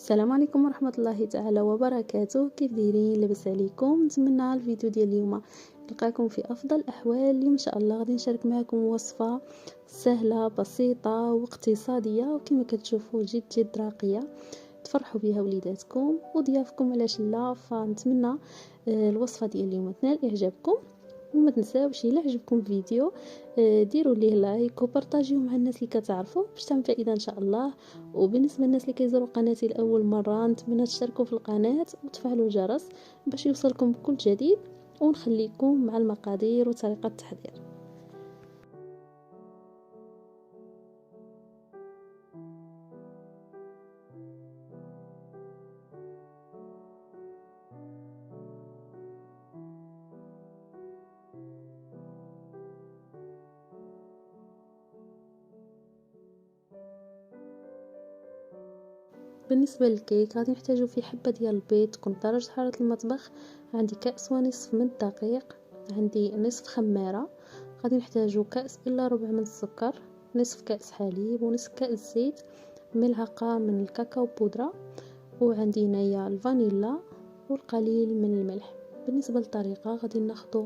السلام عليكم ورحمه الله تعالى وبركاته. كيف دايرين؟ لاباس عليكم؟ نتمنى الفيديو ديال اليوم يلقاكم في افضل الاحوال. اليوم ان شاء الله غادي نشارك معكم وصفه سهله بسيطه واقتصاديه، وكما كتشوفوا جد راقيه تفرحوا بها وليداتكم وضيافكم، علاش لا؟ فنتمنى الوصفه ديال اليوم تنال اعجابكم، وما تنساوش الا عجبكم الفيديو ديروا ليه لايك وبارطاجيوه مع الناس اللي كتعرفوا باش تعم فائده ان شاء الله. وبالنسبه للناس اللي كيزوروا قناتي لاول مره، نتمنى تشتركوا في القناه وتفعلوا الجرس باش يوصلكم كل جديد، ونخليكم مع المقادير وطريقه التحضير. بالنسبه للكيك غادي نحتاجو فيه حبه ديال البيض تكون بدرجه حراره المطبخ، عندي كاس ونصف من الدقيق، عندي نصف خماره، غادي نحتاجو كاس الا ربع من السكر، نصف كاس حليب ونصف كاس زيت، ملعقه من الكاكاو بودره، وعندي هنايا الفانيلا والقليل من الملح. بالنسبه للطريقه غادي ناخذ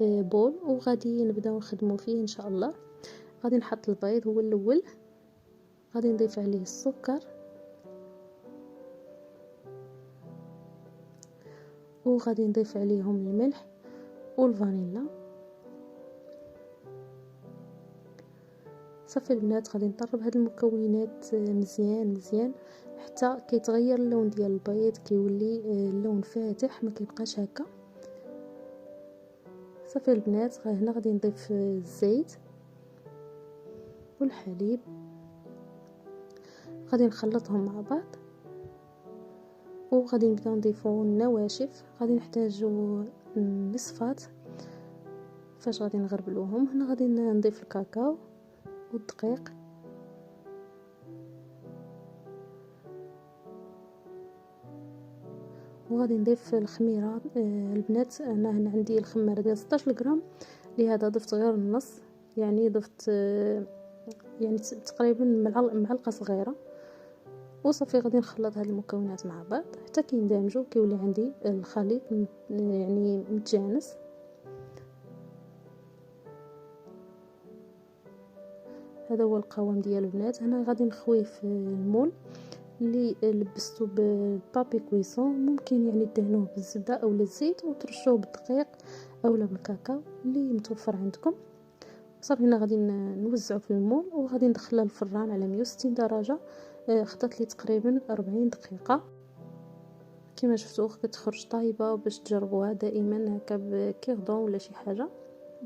بول وغادي نبداو نخدموا فيه ان شاء الله. غادي نحط البيض هو الاول، غادي نضيف عليه السكر، وغادي نضيف عليهم الملح والفانيلا. صافي البنات، غادي نطرب هاد المكونات مزيان حتى كيتغير اللون ديال البيض، كيولي اللون فاتح، ما كيبقاش هكا. صافي البنات، هنا غادي نضيف الزيت والحليب، غادي نخلطهم مع بعض، وغادي نبداو نضيفو النواشف. غادي نحتاجو نصفات فاش غادي نغربلوهم. هنا غادي نضيف الكاكاو والدقيق، وغادي نضيف الخميره. البنات، انا هنا عندي الخماره ديال 16 غرام، لهذا ضفت غير النص، يعني ضفت يعني تقريبا معلقه صغيره. وصافي غادي نخلط هاد المكونات مع بعض حتى كيندمجوا، كيولي عندي الخليط يعني متجانس. هذا هو القوام ديال البنات. هنا غادي نخويه في المول اللي لبستو بالبابي كويسون، ممكن يعني دهنوه بالزبده او الزيت وترشوه بالدقيق اولا بالكاكاو اللي متوفر عندكم. صافي هنا غادي نوزعه في المول، وغادي ندخلها الفران على 160 درجه. خدات لي تقريبا 40 دقيقه. كما شفتوا كتخرج طايبه، باش تجربوها دائما هكا بكيردون ولا شي حاجه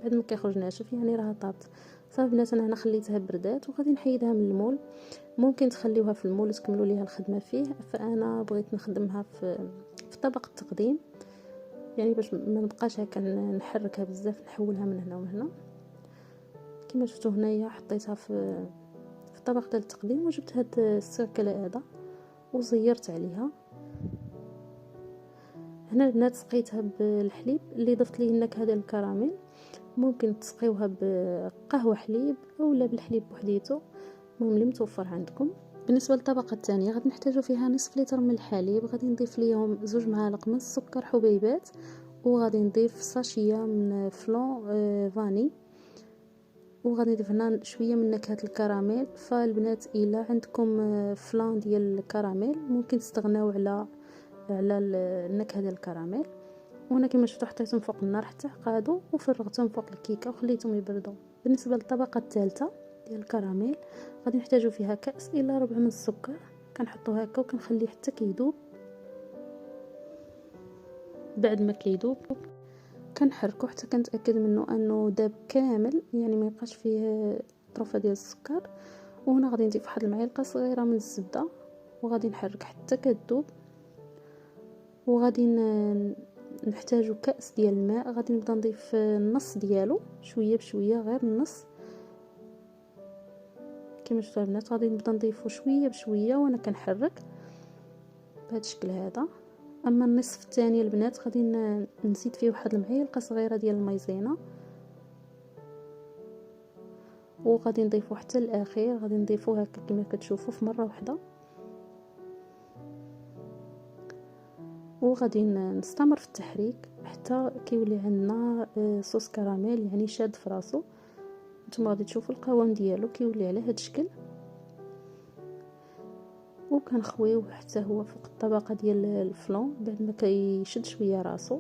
بعد ما كيخرج ناشف، يعني راه طابت. صافي بنات، انا هنا خليتها بردات وغادي نحيدها من المول. ممكن تخليوها في المول وتكملوا ليها الخدمه فيه، فانا بغيت نخدمها في طبق التقديم، يعني باش ما نبقاش هكا نحركها بزاف، نحولها من هنا ومن هنا. كما شفتوا هنايا حطيتها في طبق ديال التقديم، وجبت هاد السيركل هذا وزيرت عليها. هنا البنات سقيتها بالحليب اللي ضفت ليه النكهه ديال الكراميل. ممكن تسقيوها بقهوه حليب اولا بالحليب بوحديته، المهم اللي متوفر عندكم. بالنسبه للطبقه الثانيه غادي نحتاجو فيها نصف لتر من الحليب، غادي نضيف ليهم 2 معالق من السكر حبيبات، وغادي نضيف ساشيه من فلون فاني، وغادي نضيف هنا شويه من نكهه الكراميل. فالبنات الا عندكم فلان ديال الكراميل ممكن تستغناو على النكهه ديال الكراميل. وهنا كما شفتوا حطيتهم فوق النار حتى قادوا، وفرغتهم فوق الكيكه وخليتهم يبردوا. بالنسبه للطبقه الثالثه ديال الكراميل غادي نحتاجو فيها كاس الا ربع من السكر، كنحطو هكا وكنخليه حتى كيذوب. بعد ما كيذوب كنحركو حتى كنتاكد منه انه داب كامل، يعني ما يبقاش فيه طرفه ديال السكر. وهنا غادي نضيف واحد المعلقه صغيره من الزبده، وغادي نحرك حتى كتذوب. وغادي نحتاجو كاس ديال الماء، غادي نبدا نضيف النص ديالو شويه بشويه، غير النص. كما شفتوا البنات غادي نبدا نضيفو شويه بشويه وانا كنحرك بهذا الشكل هذا. اما النصف الثاني البنات غادي نزيد فيه واحد المعلقه صغيره ديال المايزينا، وغادي نضيفو حتى الاخير. غادي نضيفو هكا كما كتشوفوا في مره واحده. وغادي نستمر في التحريك حتى كيولي عندنا صوص كراميل يعني شاد في راسو. نتوما غادي تشوفوا القوام ديالو كيولي على هذا الشكل، وكنخويوه حتى هو فوق الطبقه ديال الفلون بعد ما كيشد شويه راسو،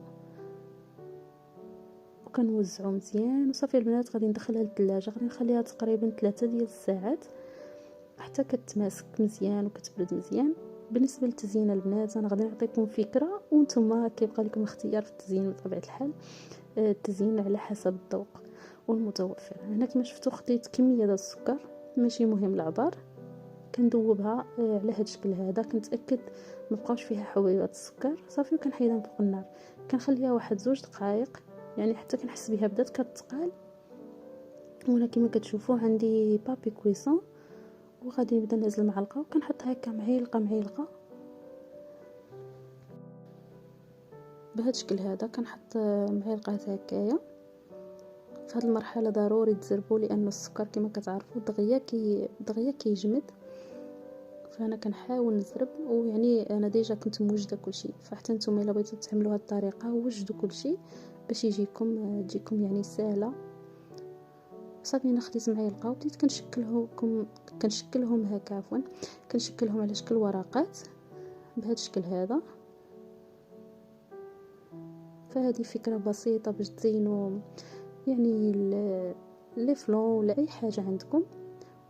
وكنوزعو مزيان. وصافي البنات غادي ندخلها للثلاجه، غادي نخليها تقريبا 3 ديال الساعات حتى كتماسك مزيان وكتبرد مزيان. بالنسبه للتزيين البنات انا غادي نعطيكم فكره، وانتم كيبقى لكم الاختيار في التزيين بطبيعه الحال، التزيين على حسب الذوق والمتوفر. هنا كما شفتوا خديت كميه ديال السكر، ماشي مهم العبار، كندوبها على هذا الشكل هذا، كنتاكد ما بقاوش فيها حبيبات السكر. صافي وكنحيدها من فوق النار، كنخليها واحد 2 دقائق يعني حتى كنحس بها بدات كتقال. وهنا كما كتشوفوا عندي بابي كويسون، وغادي نبدا نهز المعلقه وكنحط هكا معيلقه معيلقه بهذا الشكل هذا. كنحط معلقه هكايا. في هذه المرحله ضروري تزربوا لان السكر كما كتعرفوا دغيا كيجمد. فانا كنحاول نزرب، ويعني انا ديجا كنت موجده كلشي، فحتى نتوما الا بغيتو تعملوا هذه الطريقه وجدوا كلشي باش تجيكم يعني سهله. صافي انا خديت معلقه وبديت كنشكلهم هكا، عفوا كنشكلهم على شكل ورقات بهذا الشكل هذا. فهذه فكره بسيطه باش تزينوا يعني لي فلون ولا اي حاجه عندكم.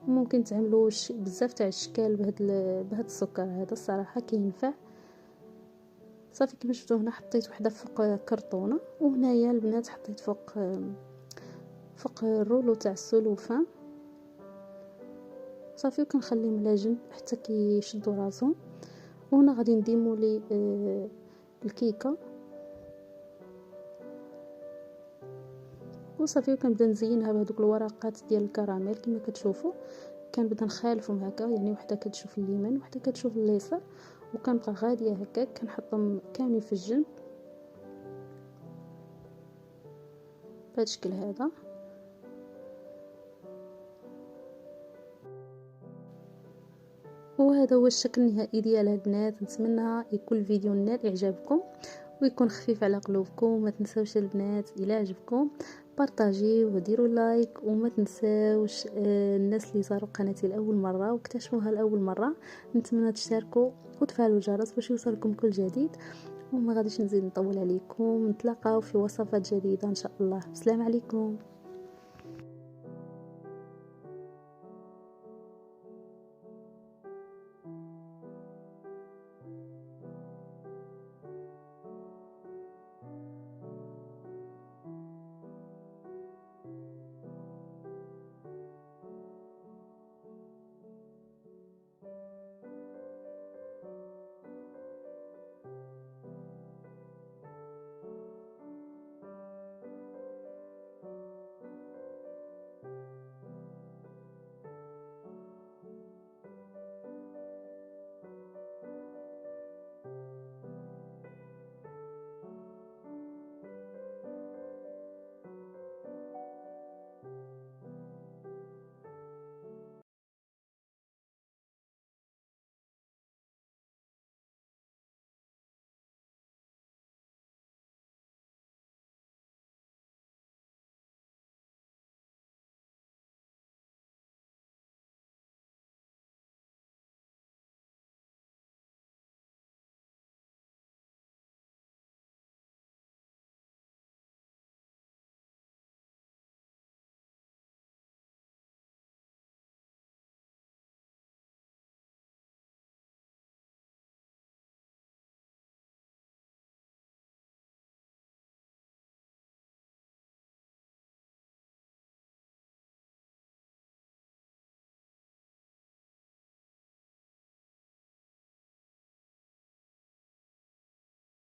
ممكن تعملوا بزاف تاع الاشكال بهذا السكر هذا، الصراحه كينفع. صافي كما شفتوا هنا حطيت وحده فوق كرتونه، وهنايا البنات حطيت فوق الرولو تاع السلوفان. صافي وكنخليهم على جنب حتى كيشدوا راسهم. وهنا غادي نديمو لي الكيكه، وصافي وكنبدا نزينها بهذوك الورقات ديال الكراميل كما كتشوفوا. كنبدا نخالفهم هكا، يعني وحده كتشوف اليمين وحده كتشوف اليسار، وكنبقى غاديه هكاك كنحطهم كاملين في الجنب بهذا الشكل هذا. وهذا هو الشكل النهائي ديال البنات. نتمنى يكون الفيديو نال اعجابكم ويكون خفيف على قلوبكم. ما تنساوش البنات الى عجبكم بارطاجيو وديروا لايك، وما تنساوش الناس اللي زاروا قناتي لاول مره واكتشفوها لاول مره نتمنى تشتركوا وتفعلوا الجرس باش يوصلكم كل جديد. وما غاديش نزيد نطول عليكم، نتلاقاو في وصفات جديده ان شاء الله. السلام عليكم.